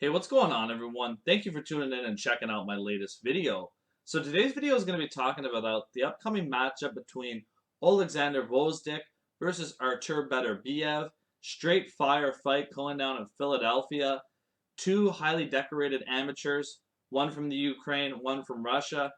Hey, what's going on, everyone? Thank you for tuning in and checking out my latest video. So today's video is going to be talking about the upcoming matchup between Oleksandr Gvozdyk versus Artur Beterbiev. Straight fire fight going down in Philadelphia. Two highly decorated amateurs, one from the Ukraine, one from Russia.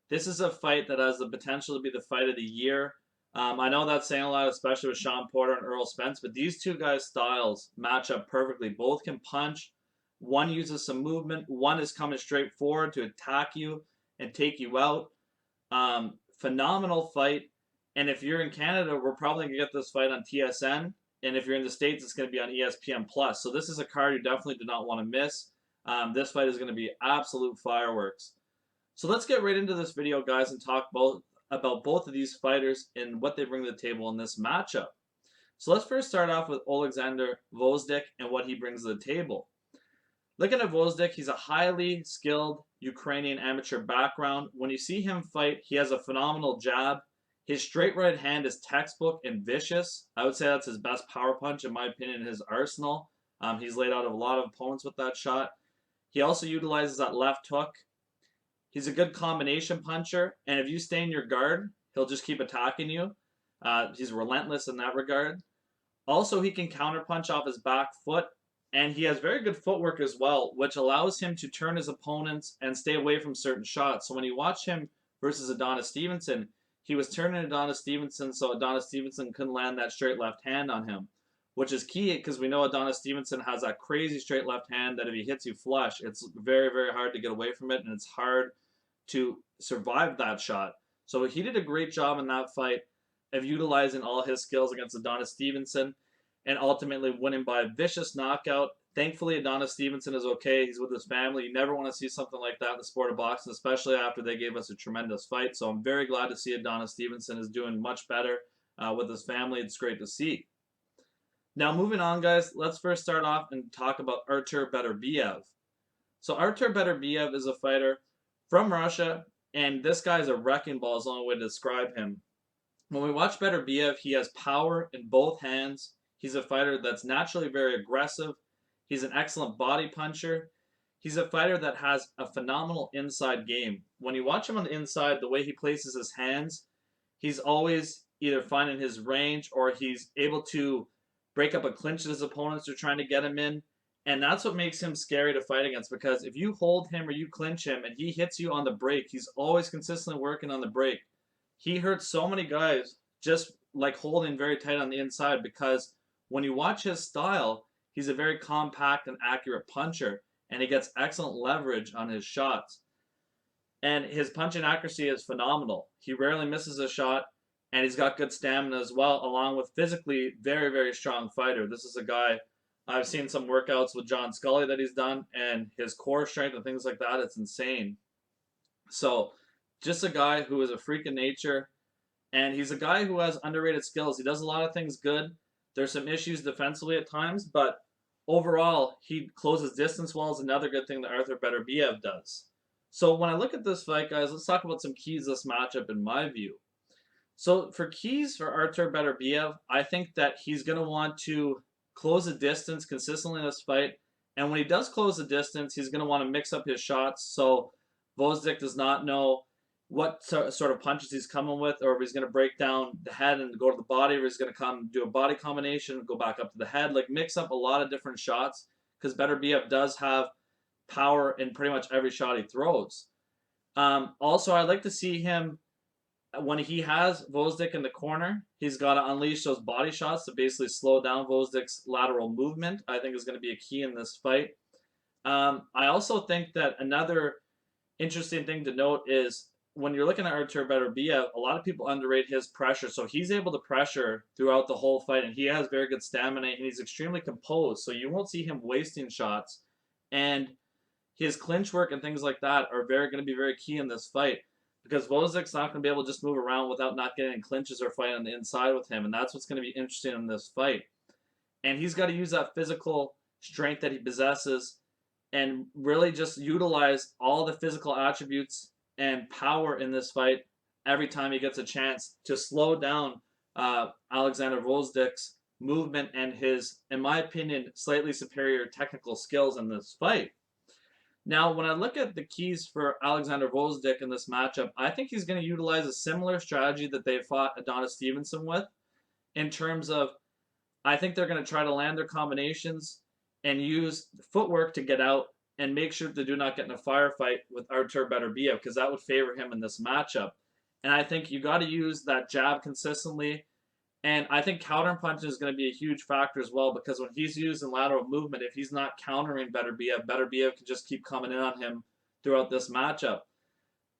This is a fight that has the potential to be the fight of the year. I know that's saying a lot, especially with Sean Porter and Earl Spence, but these two guys' styles match up perfectly. Both can punch. One uses some movement. One is coming straight forward to attack you and take you out. Phenomenal fight. And if you're in Canada, we're probably gonna get this fight on TSN. And if you're in the States, it's going to be on ESPN Plus. So this is a card you definitely do not want to miss. This fight is going to be absolute fireworks. So let's get right into this video, guys, and talk about both of these fighters and what they bring to the table in this matchup. So let's first start off with Oleksandr Gvozdyk and what he brings to the table. Looking at Gvozdyk, he's a highly skilled Ukrainian amateur background. When you see him fight, he has a phenomenal jab. His straight right hand is textbook and vicious. I would say that's his best power punch, in my opinion, in his arsenal. He's laid out a lot of opponents with that shot. He also utilizes that left hook. He's a good combination puncher, and if you stay in your guard, he'll just keep attacking you. He's relentless in that regard. Also, he can counterpunch off his back foot, and he has very good footwork as well, which allows him to turn his opponents and stay away from certain shots. So when you watch him versus Adonis Stevenson, he was turning Adonis Stevenson so Adonis Stevenson couldn't land that straight left hand on him, which is key because we know Adonis Stevenson has that crazy straight left hand that if he hits you flush, it's very, very hard to get away from it, and it's hard to survive that shot. So he did a great job in that fight of utilizing all his skills against Adonis Stevenson and ultimately winning by a vicious knockout. Thankfully, Adonis Stevenson is okay. He's with his family. You never want to see something like that in the sport of boxing, especially after they gave us a tremendous fight. So I'm very glad to see Adonis Stevenson is doing much better with his family. It's great to see. Now, moving on, guys, let's first start off and talk about Artur Beterbiev. So Artur Beterbiev is a fighter from Russia, and this guy is a wrecking ball is the only way to describe him. When we watch Beterbiev, he has power in both hands. He's a fighter that's naturally very aggressive. He's an excellent body puncher. He's a fighter that has a phenomenal inside game. When you watch him on the inside, the way he places his hands, he's always either finding his range or he's able to break up a clinch that his opponents are trying to get him in. And that's what makes him scary to fight against, because if you hold him or you clinch him and he hits you on the break, he's always consistently working on the break. He hurts so many guys just like holding very tight on the inside, because when you watch his style, he's a very compact and accurate puncher, and he gets excellent leverage on his shots. And his punching accuracy is phenomenal. He rarely misses a shot, and he's got good stamina as well, along with physically very, very strong fighter. This is a guy, I've seen some workouts with John Scully that he's done, and his core strength and things like that, it's insane. So just a guy who is a freak of nature, and he's a guy who has underrated skills. He does a lot of things good. There's some issues defensively at times, but overall, he closes distance well is another good thing that Artur Beterbiev does. So when I look at this fight, guys, let's talk about some keys to this matchup in my view. So for keys for Artur Beterbiev, I think that he's going to want to close the distance consistently in this fight. And when he does close the distance, he's going to want to mix up his shots so Gvozdyk does not know what sort of punches he's coming with, or if he's going to break down the head and go to the body, or he's going to come do a body combination and go back up to the head. Like, mix up a lot of different shots, because Beterbiev does have power in pretty much every shot he throws. Also, I'd like to see him, when he has Gvozdyk in the corner, he's got to unleash those body shots to basically slow down Gvozdyk's lateral movement. I think is going to be a key in this fight. I also think that another interesting thing to note is when you're looking at Artur Beterbiev, a lot of people underrate his pressure. So he's able to pressure throughout the whole fight, and he has very good stamina, and he's extremely composed. So you won't see him wasting shots. And his clinch work and things like that are going to be very key in this fight, because Gvozdyk's not going to be able to just move around without not getting in clinches or fighting on the inside with him. And that's what's going to be interesting in this fight. And he's got to use that physical strength that he possesses and really just utilize all the physical attributes and power in this fight every time he gets a chance to slow down Oleksandr Gvozdyk's movement and his, in my opinion, slightly superior technical skills in this fight. Now, when I look at the keys for Oleksandr Gvozdyk in this matchup, I think he's going to utilize a similar strategy that they fought Adonis Stevenson with, in terms of, I think they're going to try to land their combinations and use footwork to get out and make sure that they do not get in a firefight with Artur Beterbiev, because that would favor him in this matchup. And I think you got to use that jab consistently. And I think counter punch is going to be a huge factor as well, because when he's using lateral movement, if he's not countering Beterbiev can just keep coming in on him throughout this matchup.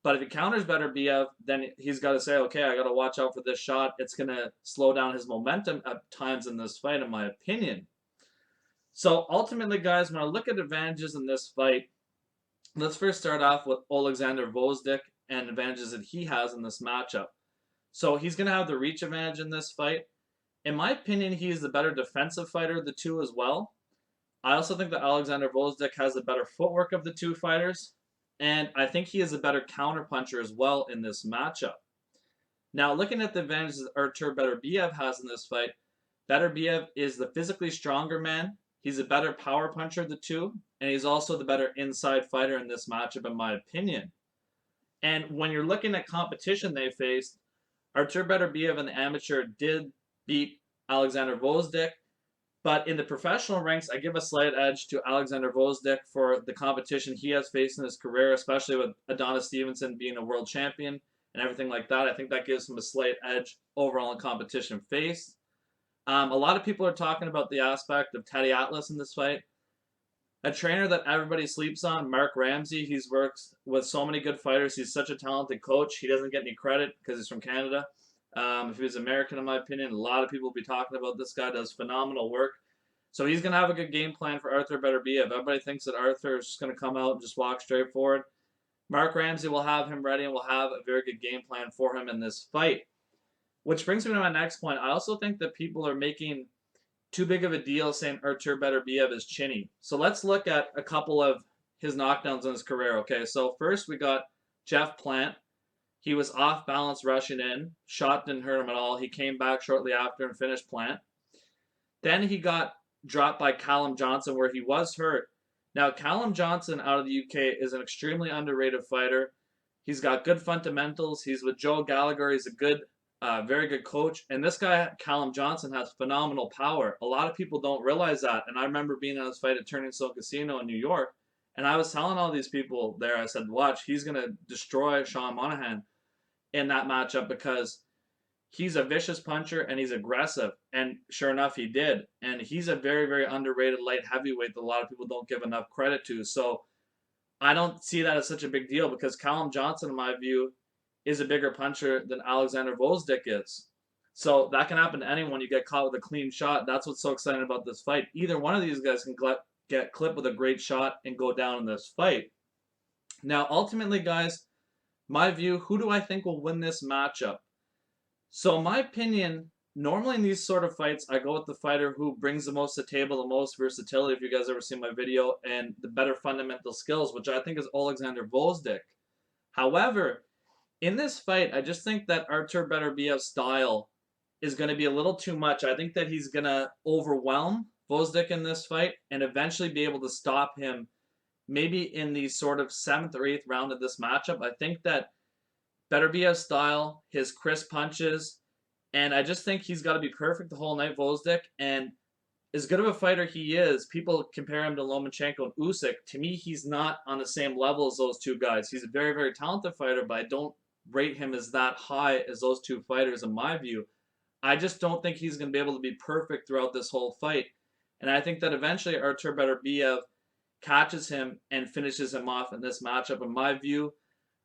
But if he counters Beterbiev, then he's got to say, okay, I got to watch out for this shot. It's going to slow down his momentum at times in this fight, in my opinion. So ultimately, guys, when I look at advantages in this fight, let's first start off with Oleksandr Gvozdyk and advantages that he has in this matchup. So he's going to have the reach advantage in this fight. In my opinion, he is the better defensive fighter of the two as well. I also think that Oleksandr Gvozdyk has the better footwork of the two fighters. And I think he is a better counterpuncher as well in this matchup. Now, looking at the advantages that Artur Beterbiev has in this fight, Beterbiev is the physically stronger man. He's a better power puncher of the two. And he's also the better inside fighter in this matchup, in my opinion. And when you're looking at competition they faced, Artur Beterbiev in the amateur did beat Oleksandr Gvozdyk, but in the professional ranks, I give a slight edge to Oleksandr Gvozdyk for the competition he has faced in his career, especially with Adonis Stevenson being a world champion and everything like that. I think that gives him a slight edge overall in competition faced. A lot of people are talking about the aspect of Teddy Atlas in this fight. A trainer that everybody sleeps on, Mark Ramsey. He's worked with so many good fighters. He's such a talented coach. He doesn't get any credit because he's from Canada. If he was American, in my opinion, a lot of people will be talking about this guy. Does phenomenal work. So he's going to have a good game plan for Artur Beterbiev. Everybody thinks that Artur is just going to come out and just walk straight forward. Mark Ramsey will have him ready and will have a very good game plan for him in this fight. Which brings me to my next point. I also think that people are making too big of a deal saying Artur Beterbiev is chinny. So let's look at a couple of his knockdowns in his career. Okay, so first we got Jeff Plant. He was off balance rushing in. Shot didn't hurt him at all. He came back shortly after and finished Plant. Then he got dropped by Callum Johnson where he was hurt. Now, Callum Johnson out of the UK is an extremely underrated fighter. He's got good fundamentals. He's with Joe Gallagher. He's a good very good coach. And this guy, Callum Johnson, has phenomenal power. A lot of people don't realize that. And I remember being in this fight at Turning Stone Casino in New York. And I was telling all these people there, I said, watch, he's going to destroy Sean Monahan in that matchup because he's a vicious puncher and he's aggressive. And sure enough, he did. And he's a very, very underrated light heavyweight that a lot of people don't give enough credit to. So I don't see that as such a big deal because Callum Johnson, in my view, is a bigger puncher than Oleksandr Gvozdyk is. So that can happen to anyone. You get caught with a clean shot. That's what's so exciting about this fight. Either one of these guys can get clipped with a great shot and go down in this fight. Now, ultimately, guys, my view, who do I think will win this matchup? So in my opinion, normally in these sort of fights, I go with the fighter who brings the most to the table, the most versatility, if you guys ever seen my video, and the better fundamental skills, which I think is Oleksandr Gvozdyk. However, in this fight, I just think that Artur Beterbiev's style is going to be a little too much. I think that he's going to overwhelm Gvozdyk in this fight and eventually be able to stop him maybe in the sort of 7th or 8th round of this matchup. I think that Beterbiev's style, his crisp punches, and I just think he's got to be perfect the whole night, Gvozdyk. And as good of a fighter he is, people compare him to Lomachenko and Usyk. To me, he's not on the same level as those two guys. He's a very, very talented fighter, but I don't rate him as that high as those two fighters in my view. I just don't think he's going to be able to be perfect throughout this whole fight. And I think that eventually Artur Beterbiev catches him and finishes him off in this matchup in my view.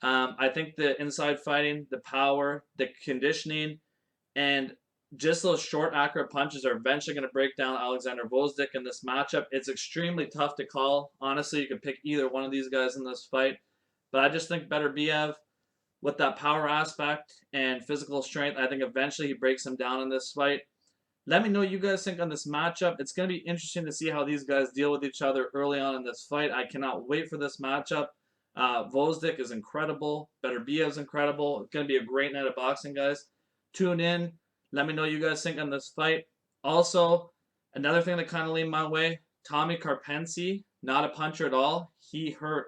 I think the inside fighting, the power, the conditioning, and just those short, accurate punches are eventually going to break down Oleksandr Gvozdyk in this matchup. It's extremely tough to call. Honestly, you can pick either one of these guys in this fight. But I just think Beterbiev, with that power aspect and physical strength, I think eventually he breaks him down in this fight. Let me know what you guys think on this matchup. It's going to be interesting to see how these guys deal with each other early on in this fight. I cannot wait for this matchup. Gvozdyk is incredible. Beterbiev is incredible. It's going to be a great night of boxing, guys. Tune in. Let me know what you guys think on this fight. Also, another thing that kind of leaned my way, Tommy Karpency, not a puncher at all. He hurt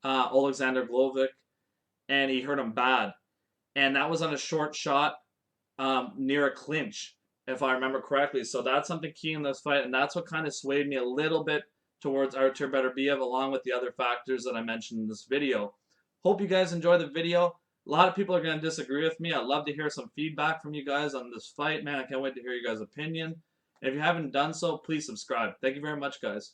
Oleksandr Gvozdyk, and he hurt him bad. And that was on a short shot near a clinch, if I remember correctly. So that's something key in this fight, and that's what kind of swayed me a little bit towards Artur Beterbiev, along with the other factors that I mentioned in this video. Hope you guys enjoy the video. A lot of people are going to disagree with me. I'd love to hear some feedback from you guys on this fight, man. I can't wait to hear you guys' opinion. And if you haven't done so, please subscribe. Thank you very much, guys.